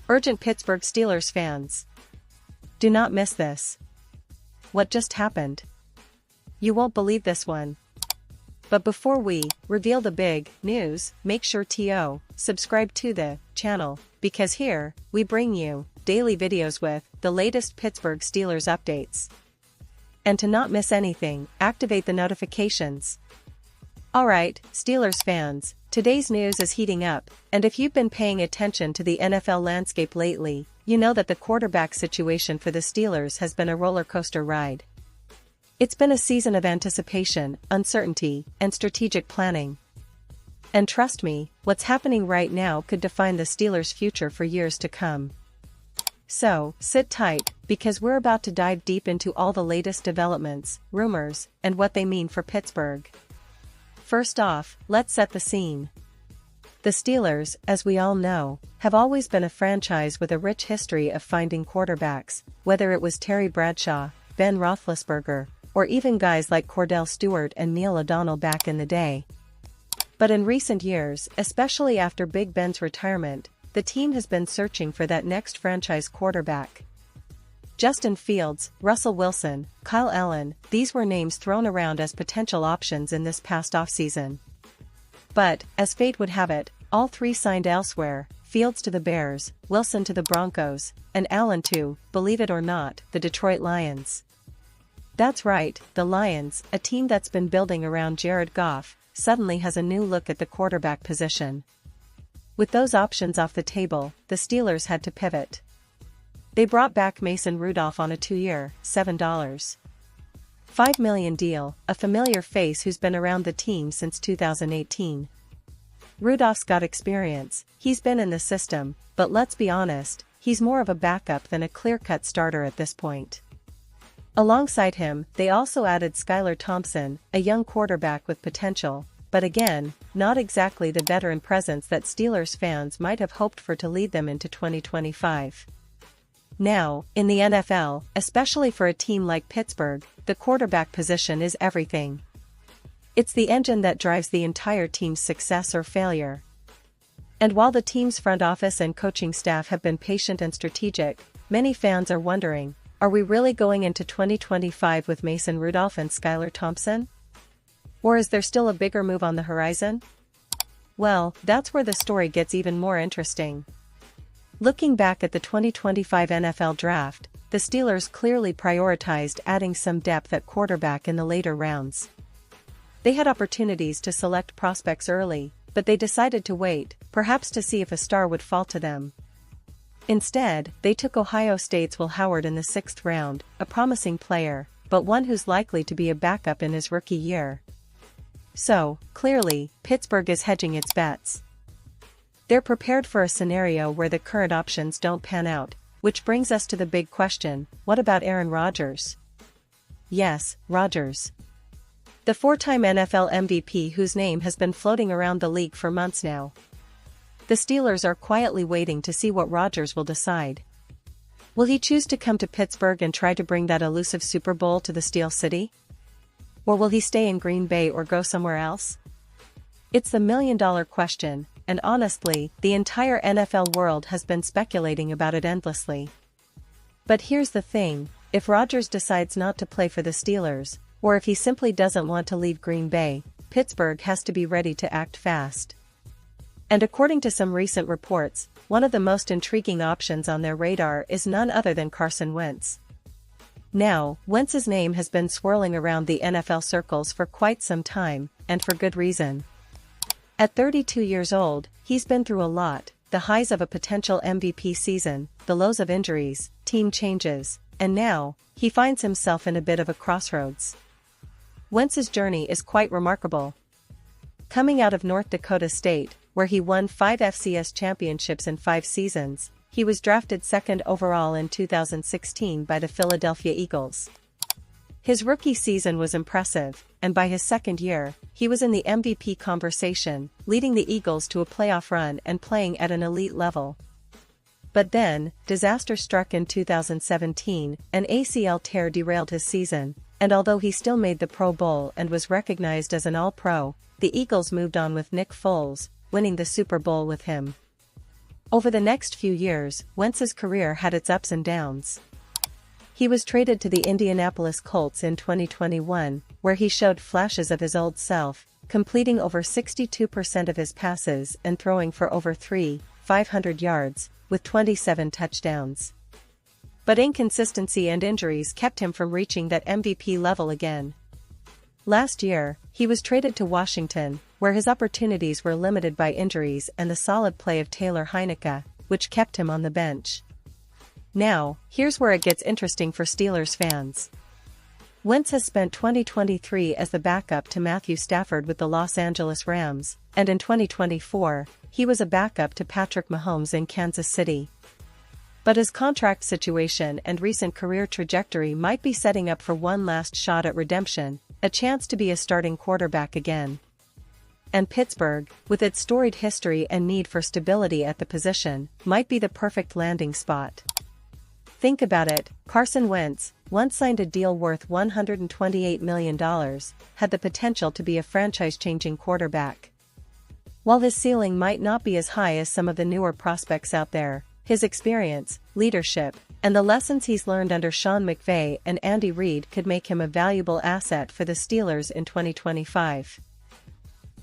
Urgent Pittsburgh Steelers fans. Do not miss this. What just happened? You won't believe this one. But before we reveal the big news, make sure to subscribe to the channel, because here we bring you daily videos with the latest Pittsburgh Steelers updates. And to not miss anything, activate the notifications. Alright, Steelers fans, today's news is heating up, and if you've been paying attention to the NFL landscape lately, you know that the quarterback situation for the Steelers has been a roller coaster ride. It's been a season of anticipation, uncertainty, and strategic planning. And trust me, what's happening right now could define the Steelers' future for years to come. So, sit tight, because we're about to dive deep into all the latest developments, rumors, and what they mean for Pittsburgh. First off, let's set the scene. The Steelers, as we all know, have always been a franchise with a rich history of finding quarterbacks, whether it was Terry Bradshaw, Ben Roethlisberger, or even guys like Cordell Stewart and Neil O'Donnell back in the day. But in recent years, especially after Big Ben's retirement, the team has been searching for that next franchise quarterback. Justin Fields, Russell Wilson, Kyle Allen, these were names thrown around as potential options in this past offseason. But, as fate would have it, all three signed elsewhere, Fields to the Bears, Wilson to the Broncos, and Allen to, believe it or not, the Detroit Lions. That's right, the Lions, a team that's been building around Jared Goff, suddenly has a new look at the quarterback position. With those options off the table, the Steelers had to pivot. They brought back Mason Rudolph on a 2-year, $7.5 million deal, a familiar face who's been around the team since 2018. Rudolph's got experience, he's been in the system, but let's be honest, he's more of a backup than a clear-cut starter at this point. Alongside him, they also added Skylar Thompson, a young quarterback with potential, but again, not exactly the veteran presence that Steelers fans might have hoped for to lead them into 2025. Now, in the NFL, especially for a team like Pittsburgh, the quarterback position is everything. It's the engine that drives the entire team's success or failure. And while the team's front office and coaching staff have been patient and strategic, many fans are wondering, are we really going into 2025 with Mason Rudolph and Skylar Thompson? Or is there still a bigger move on the horizon? Well, that's where the story gets even more interesting. Looking back at the 2025 NFL Draft, the Steelers clearly prioritized adding some depth at quarterback in the later rounds. They had opportunities to select prospects early, but they decided to wait, perhaps to see if a star would fall to them. Instead, they took Ohio State's Will Howard in the 6th round, a promising player, but one who's likely to be a backup in his rookie year. So, clearly, Pittsburgh is hedging its bets. They're prepared for a scenario where the current options don't pan out, which brings us to the big question, what about Aaron Rodgers? Yes, Rodgers. The 4-time NFL MVP whose name has been floating around the league for months now. The Steelers are quietly waiting to see what Rodgers will decide. Will he choose to come to Pittsburgh and try to bring that elusive Super Bowl to the Steel City? Or will he stay in Green Bay or go somewhere else? It's the million-dollar question, and honestly, the entire NFL world has been speculating about it endlessly. But here's the thing, if Rodgers decides not to play for the Steelers, or if he simply doesn't want to leave Green Bay, Pittsburgh has to be ready to act fast. And according to some recent reports, one of the most intriguing options on their radar is none other than Carson Wentz. Now, Wentz's name has been swirling around the NFL circles for quite some time, and for good reason. At 32 years old, he's been through a lot, the highs of a potential MVP season, the lows of injuries, team changes, and now, he finds himself in a bit of a crossroads. Wentz's journey is quite remarkable. Coming out of North Dakota State, where he won 5 FCS championships in 5 seasons, he was drafted 2nd overall in 2016 by the Philadelphia Eagles. His rookie season was impressive, and by his 2nd year, he was in the MVP conversation, leading the Eagles to a playoff run and playing at an elite level. But then, disaster struck in 2017, an ACL tear derailed his season, and although he still made the Pro Bowl and was recognized as an All-Pro, the Eagles moved on with Nick Foles, winning the Super Bowl with him. Over the next few years, Wentz's career had its ups and downs. He was traded to the Indianapolis Colts in 2021, where he showed flashes of his old self, completing over 62% of his passes and throwing for over 3,500 yards, with 27 touchdowns. But inconsistency and injuries kept him from reaching that MVP level again. Last year, he was traded to Washington, where his opportunities were limited by injuries and the solid play of Taylor Heinicke, which kept him on the bench. Now, here's where it gets interesting for Steelers fans. Wentz has spent 2023 as the backup to Matthew Stafford with the Los Angeles Rams, and in 2024, he was a backup to Patrick Mahomes in Kansas City. But his contract situation and recent career trajectory might be setting up for one last shot at redemption, a chance to be a starting quarterback again. And Pittsburgh, with its storied history and need for stability at the position, might be the perfect landing spot. Think about it, Carson Wentz, once signed a deal worth $128 million, had the potential to be a franchise-changing quarterback. While his ceiling might not be as high as some of the newer prospects out there, his experience, leadership, and the lessons he's learned under Sean McVay and Andy Reid could make him a valuable asset for the Steelers in 2025.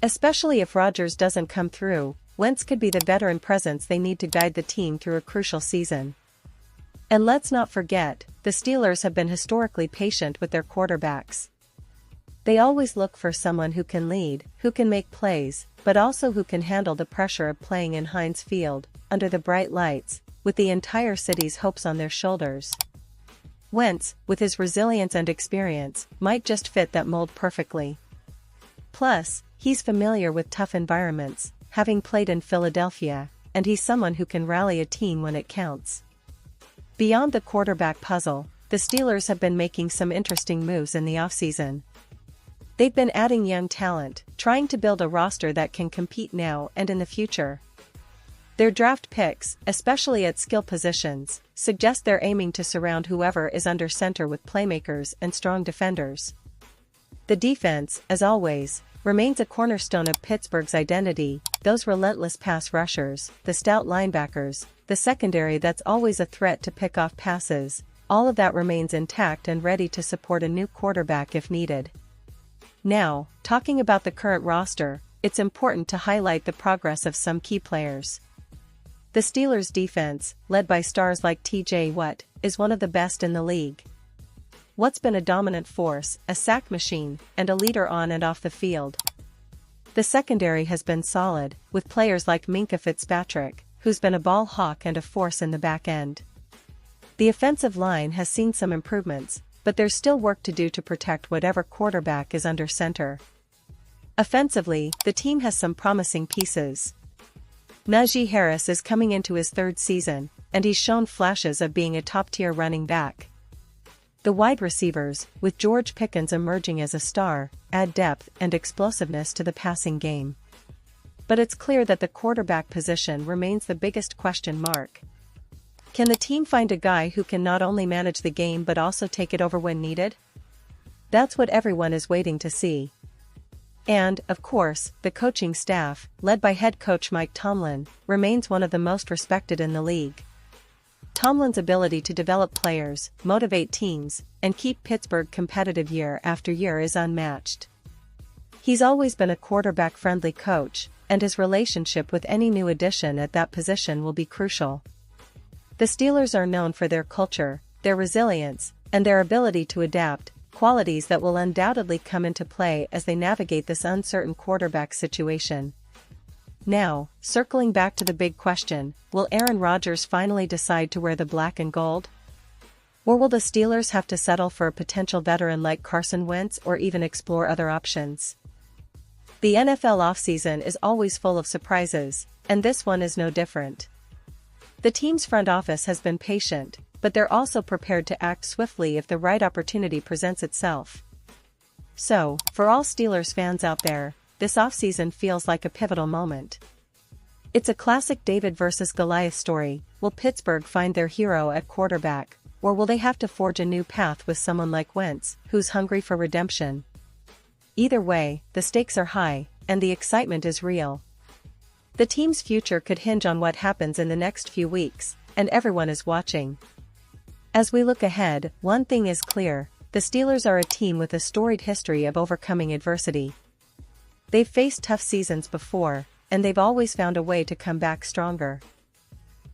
Especially if Rodgers doesn't come through, Wentz could be the veteran presence they need to guide the team through a crucial season. And let's not forget, the Steelers have been historically patient with their quarterbacks. They always look for someone who can lead, who can make plays, but also who can handle the pressure of playing in Heinz Field, under the bright lights, with the entire city's hopes on their shoulders. Wentz, with his resilience and experience, might just fit that mold perfectly. Plus, he's familiar with tough environments, having played in Philadelphia, and he's someone who can rally a team when it counts. Beyond the quarterback puzzle, the Steelers have been making some interesting moves in the offseason. They've been adding young talent, trying to build a roster that can compete now and in the future. Their draft picks, especially at skill positions, suggest they're aiming to surround whoever is under center with playmakers and strong defenders. The defense, as always, remains a cornerstone of Pittsburgh's identity, those relentless pass rushers, the stout linebackers, the secondary that's always a threat to pick off passes, all of that remains intact and ready to support a new quarterback if needed. Now, talking about the current roster, it's important to highlight the progress of some key players. The Steelers' defense, led by stars like T.J. Watt, is one of the best in the league. Watt's been a dominant force, a sack machine, and a leader on and off the field. The secondary has been solid, with players like Minkah Fitzpatrick, who's been a ball hawk and a force in the back end. The offensive line has seen some improvements, but there's still work to do to protect whatever quarterback is under center. Offensively, the team has some promising pieces. Najee Harris is coming into his third season, and he's shown flashes of being a top-tier running back. The wide receivers, with George Pickens emerging as a star, add depth and explosiveness to the passing game. But it's clear that the quarterback position remains the biggest question mark. Can the team find a guy who can not only manage the game but also take it over when needed? That's what everyone is waiting to see. And, of course, the coaching staff, led by head coach Mike Tomlin, remains one of the most respected in the league. Tomlin's ability to develop players, motivate teams, and keep Pittsburgh competitive year after year is unmatched. He's always been a quarterback-friendly coach, and his relationship with any new addition at that position will be crucial. The Steelers are known for their culture, their resilience, and their ability to adapt, qualities that will undoubtedly come into play as they navigate this uncertain quarterback situation. Now, circling back to the big question, will Aaron Rodgers finally decide to wear the black and gold? Or will the Steelers have to settle for a potential veteran like Carson Wentz or even explore other options? The NFL offseason is always full of surprises, and this one is no different. The team's front office has been patient, but they're also prepared to act swiftly if the right opportunity presents itself. So, for all Steelers fans out there, this offseason feels like a pivotal moment. It's a classic David versus Goliath story. Will Pittsburgh find their hero at quarterback, or will they have to forge a new path with someone like Wentz, who's hungry for redemption? Either way, the stakes are high, and the excitement is real. The team's future could hinge on what happens in the next few weeks, and everyone is watching. As we look ahead, one thing is clear: the Steelers are a team with a storied history of overcoming adversity. They've faced tough seasons before, and they've always found a way to come back stronger.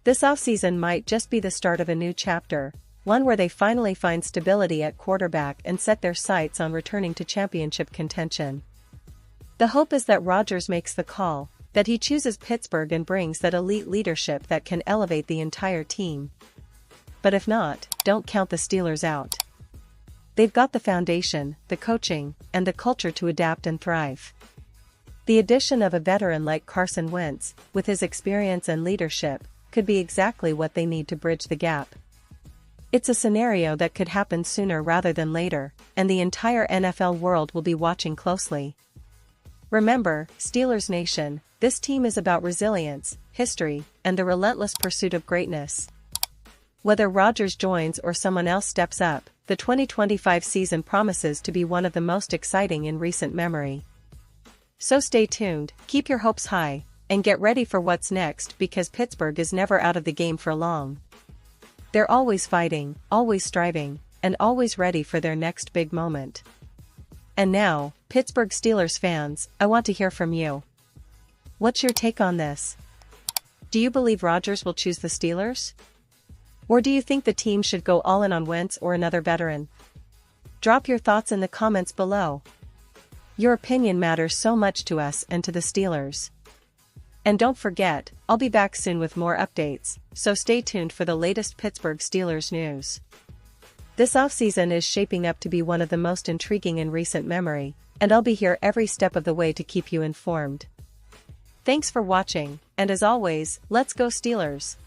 This offseason might just be the start of a new chapter, one where they finally find stability at quarterback and set their sights on returning to championship contention. The hope is that Rodgers makes the call, that he chooses Pittsburgh and brings that elite leadership that can elevate the entire team. But if not, don't count the Steelers out. They've got the foundation, the coaching, and the culture to adapt and thrive. The addition of a veteran like Carson Wentz, with his experience and leadership, could be exactly what they need to bridge the gap. It's a scenario that could happen sooner rather than later, and the entire NFL world will be watching closely. Remember, Steelers Nation, this team is about resilience, history, and the relentless pursuit of greatness. Whether Rodgers joins or someone else steps up, the 2025 season promises to be one of the most exciting in recent memory. So stay tuned, keep your hopes high, and get ready for what's next, because Pittsburgh is never out of the game for long. They're always fighting, always striving, and always ready for their next big moment. And now, Pittsburgh Steelers fans, I want to hear from you. What's your take on this? Do you believe Rodgers will choose the Steelers? Or do you think the team should go all in on Wentz or another veteran? Drop your thoughts in the comments below. Your opinion matters so much to us and to the Steelers. And don't forget, I'll be back soon with more updates, so stay tuned for the latest Pittsburgh Steelers news. This offseason is shaping up to be one of the most intriguing in recent memory, and I'll be here every step of the way to keep you informed. Thanks for watching, and as always, let's go Steelers!